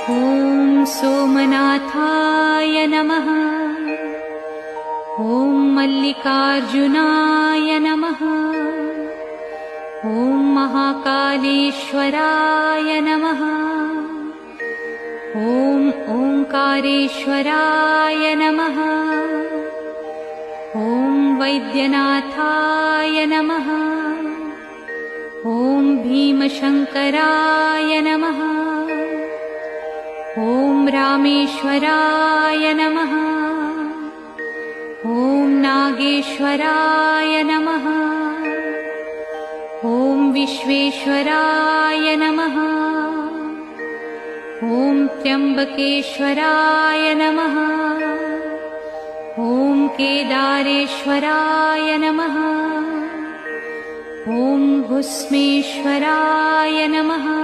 ॐ सोमनाथाय नमः। ॐ मल्लिकार्जुनाय नमः। ॐ महाकालेश्वराय नमः। ॐ ओंकारेश्वराय नमः। ॐ वैद्यनाथाय नमः। ॐ भीमशंकराय नमः। ॐ रामेश्वराय नमः। ॐ नागेश्वराय नमः। ॐ विश्वेश्वराय नमः। ॐ त्र्यंबकेश्वराय नमः। ॐ केदारेश्वराय नमः। ॐ भुस्मेश्वराय नमः।